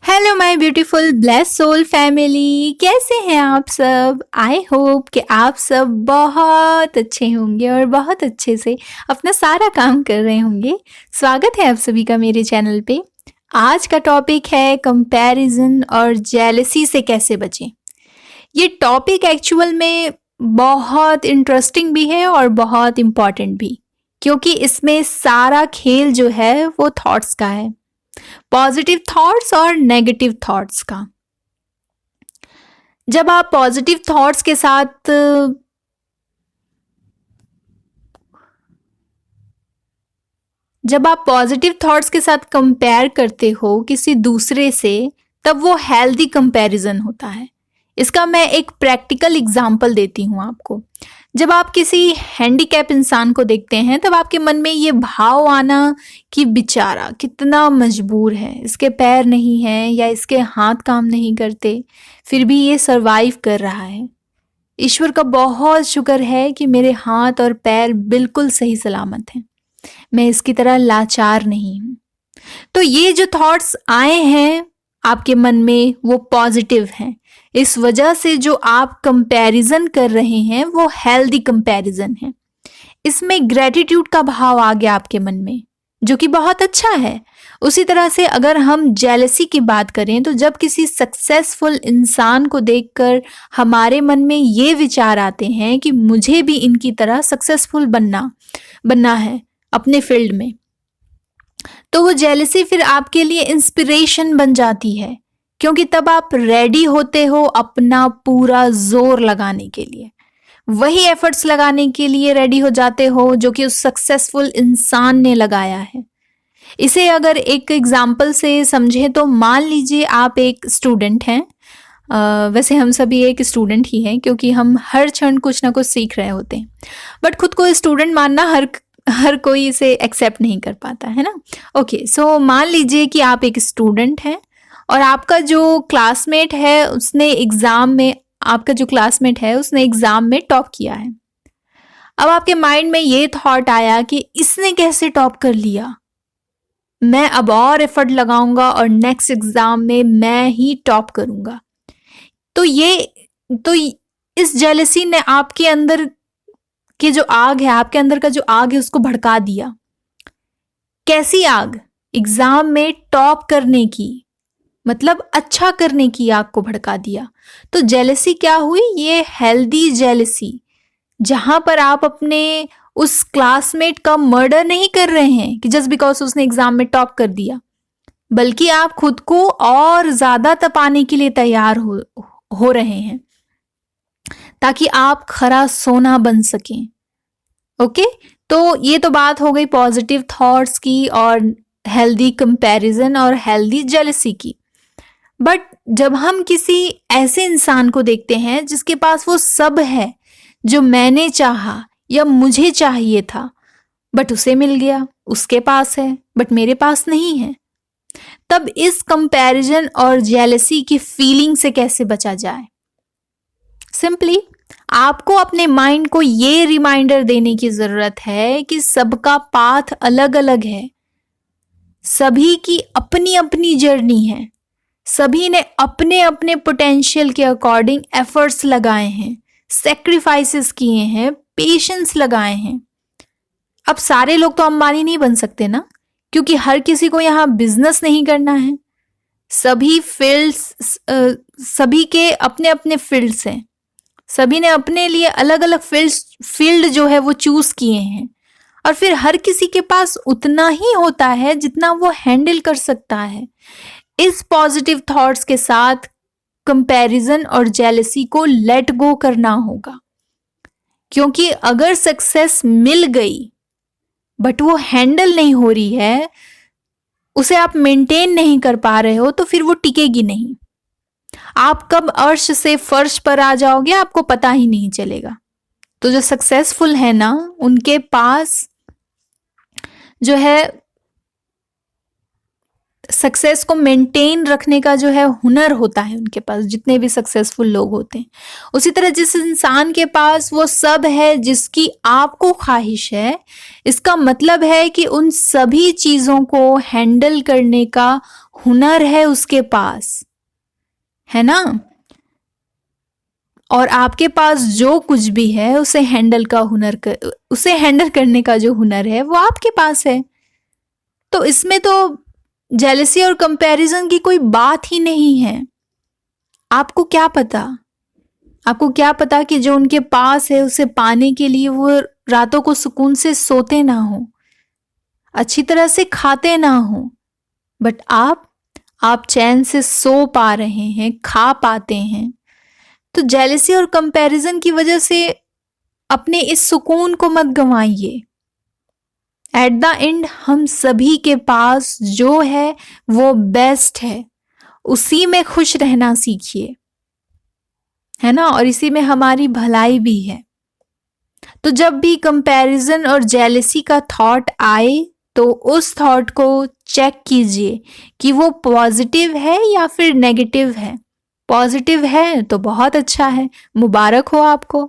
Hello my beautiful bless soul family, कैसे हैं आप सब। आई होप कि आप सब बहुत अच्छे होंगे और बहुत अच्छे से अपना सारा काम कर रहे होंगे। स्वागत है आप सभी का मेरे चैनल पे। आज का टॉपिक है कंपैरिजन और जेलसी से कैसे बचें। ये टॉपिक एक्चुअल में बहुत इंटरेस्टिंग भी है और बहुत इम्पॉर्टेंट भी, क्योंकि इसमें सारा खेल जो है वो थॉट्स का है, पॉजिटिव थॉट्स और नेगेटिव थॉट्स का। जब आप पॉजिटिव थॉट्स के साथ कंपेयर करते हो किसी दूसरे से, तब वो हेल्दी कंपैरिजन होता है। इसका मैं एक प्रैक्टिकल एग्जांपल देती हूँ आपको। जब आप किसी हैंडीकैप इंसान को देखते हैं तब आपके मन में ये भाव आना कि बेचारा कितना मजबूर है, इसके पैर नहीं हैं या इसके हाथ काम नहीं करते, फिर भी ये सरवाइव कर रहा है। ईश्वर का बहुत शुक्र है कि मेरे हाथ और पैर बिल्कुल सही सलामत हैं, मैं इसकी तरह लाचार नहीं हूँ। तो ये जो थॉट्स आए हैं आपके मन में वो पॉजिटिव हैं। इस वजह से जो आप कंपैरिजन कर रहे हैं वो हेल्दी कंपैरिजन है। इसमें ग्रेटिट्यूड का भाव आ गया आपके मन में, जो कि बहुत अच्छा है। उसी तरह से अगर हम जेलसी की बात करें तो जब किसी सक्सेसफुल इंसान को देखकर हमारे मन में ये विचार आते हैं कि मुझे भी इनकी तरह सक्सेसफुल बनना है अपने फील्ड में, तो वो जेलसी फिर आपके लिए इंस्पिरेशन बन जाती है, क्योंकि तब आप रेडी होते हो अपना पूरा जोर लगाने के लिए, वही एफर्ट्स लगाने के लिए रेडी हो जाते हो जो कि उस सक्सेसफुल इंसान ने लगाया है। इसे अगर एक एग्जाम्पल से समझें तो मान लीजिए आप एक स्टूडेंट हैं। वैसे हम सभी एक स्टूडेंट ही हैं, क्योंकि हम हर क्षण कुछ ना कुछ सीख रहे होते हैं, बट खुद को स्टूडेंट मानना हर कोई इसे एक्सेप्ट नहीं कर पाता है ना। ओके, सो मान लीजिए कि आप एक स्टूडेंट हैं और आपका जो क्लासमेट है उसने एग्जाम में टॉप किया है। अब आपके माइंड में ये थॉट आया कि इसने कैसे टॉप कर लिया, मैं अब और एफर्ट लगाऊंगा और नेक्स्ट एग्जाम में मैं ही टॉप करूंगा। तो इस जेलसी ने आपके अंदर की जो आग है, आपके अंदर का जो आग है उसको भड़का दिया। कैसी आग? एग्जाम में टॉप करने की, मतलब अच्छा करने की आग को भड़का दिया। तो जेलसी क्या हुई? ये हेल्दी जेलसी, जहां पर आप अपने उस क्लासमेट का मर्डर नहीं कर रहे हैं कि जस्ट बिकॉज उसने एग्जाम में टॉप कर दिया, बल्कि आप खुद को और ज्यादा तपाने के लिए तैयार हो रहे हैं ताकि आप खरा सोना बन सकें। ओके, तो ये तो बात हो गई पॉजिटिव थॉट्स की और हेल्दी कंपैरिजन और हेल्दी जेलसी की। बट जब हम किसी ऐसे इंसान को देखते हैं जिसके पास वो सब है जो मैंने चाहा या मुझे चाहिए था, बट उसे मिल गया, उसके पास है बट मेरे पास नहीं है, तब इस कंपैरिजन और जेलसी की फीलिंग से कैसे बचा जाए? सिंपली आपको अपने माइंड को ये रिमाइंडर देने की जरूरत है कि सबका पाथ अलग अलग है, सभी की अपनी अपनी जर्नी है, सभी ने अपने अपने पोटेंशियल के अकॉर्डिंग एफर्ट्स लगाए हैं, सेक्रीफाइसेस किए हैं, पेशेंस लगाए हैं। अब सारे लोग तो अंबानी नहीं बन सकते ना, क्योंकि हर किसी को यहाँ बिजनेस नहीं करना है। सभी के अपने अपने फील्ड्स हैं, सभी ने अपने लिए अलग अलग फील्ड जो है वो चूज किए हैं, और फिर हर किसी के पास उतना ही होता है जितना वो हैंडल कर सकता है। इस पॉजिटिव थॉट्स के साथ कंपैरिजन और जेलसी को लेट गो करना होगा, क्योंकि अगर सक्सेस मिल गई बट वो हैंडल नहीं हो रही है, उसे आप मेंटेन नहीं कर पा रहे हो, तो फिर वो टिकेगी नहीं। आप कब अर्श से फर्श पर आ जाओगे आपको पता ही नहीं चलेगा। तो जो सक्सेसफुल है ना, उनके पास जो है सक्सेस को मेंटेन रखने का जो है हुनर होता है उनके पास, जितने भी सक्सेसफुल लोग होते हैं। उसी तरह जिस इंसान के पास वो सब है जिसकी आपको ख्वाहिश है, इसका मतलब है कि उन सभी चीजों को हैंडल करने का हुनर है उसके पास, है ना। और आपके पास जो कुछ भी है उसे हैंडल करने का जो हुनर है वो आपके पास है। तो इसमें तो जेलसी और कंपैरिजन की कोई बात ही नहीं है। आपको क्या पता कि जो उनके पास है उसे पाने के लिए वो रातों को सुकून से सोते ना हो, अच्छी तरह से खाते ना हो, बट आप चैन से सो पा रहे हैं, खा पाते हैं। तो जेलसी और कंपैरिजन की वजह से अपने इस सुकून को मत गंवाइए। एट द एंड हम सभी के पास जो है वो बेस्ट है, उसी में खुश रहना सीखिए, है ना, और इसी में हमारी भलाई भी है। तो जब भी कंपैरिजन और जेलसी का थॉट आए तो उस थॉट को चेक कीजिए कि वो पॉजिटिव है या फिर नेगेटिव है। पॉजिटिव है तो बहुत अच्छा है, मुबारक हो आपको।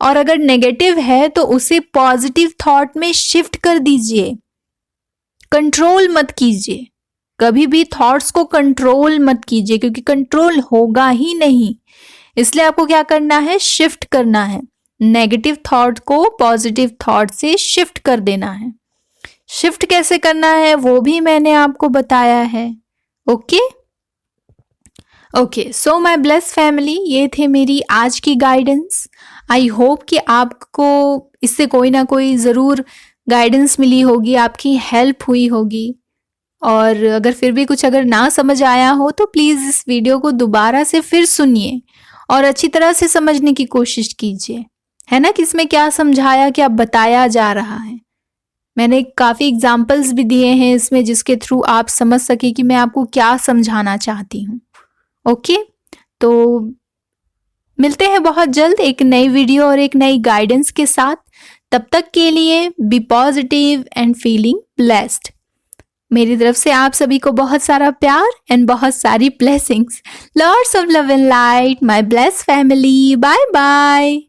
और अगर नेगेटिव है तो उसे पॉजिटिव थॉट में शिफ्ट कर दीजिए। कंट्रोल मत कीजिए, कभी भी थॉट्स को कंट्रोल मत कीजिए, क्योंकि कंट्रोल होगा ही नहीं। इसलिए आपको क्या करना है, शिफ्ट करना है। नेगेटिव थॉट को पॉजिटिव थॉट से शिफ्ट कर देना है। शिफ्ट कैसे करना है वो भी मैंने आपको बताया है। Okay, so my bless family, ये थे मेरी आज की गाइडेंस। आई होप कि आपको इससे कोई ना कोई ज़रूर गाइडेंस मिली होगी, आपकी हेल्प हुई होगी। और अगर फिर भी कुछ अगर ना समझ आया हो तो प्लीज़ इस वीडियो को दोबारा से फिर सुनिए और अच्छी तरह से समझने की कोशिश कीजिए, है ना, कि इसमें क्या समझाया, क्या बताया जा रहा है। मैंने काफ़ी एग्जाम्पल्स भी दिए हैं इसमें, जिसके थ्रू आप समझ सके कि मैं आपको क्या समझाना चाहती हूँ। ओके, तो मिलते हैं बहुत जल्द एक नई वीडियो और एक नई गाइडेंस के साथ। तब तक के लिए be positive and feeling blessed. मेरी तरफ से आप सभी को बहुत सारा प्यार एंड बहुत सारी blessings. Lords of love and light, my blessed family. Bye bye.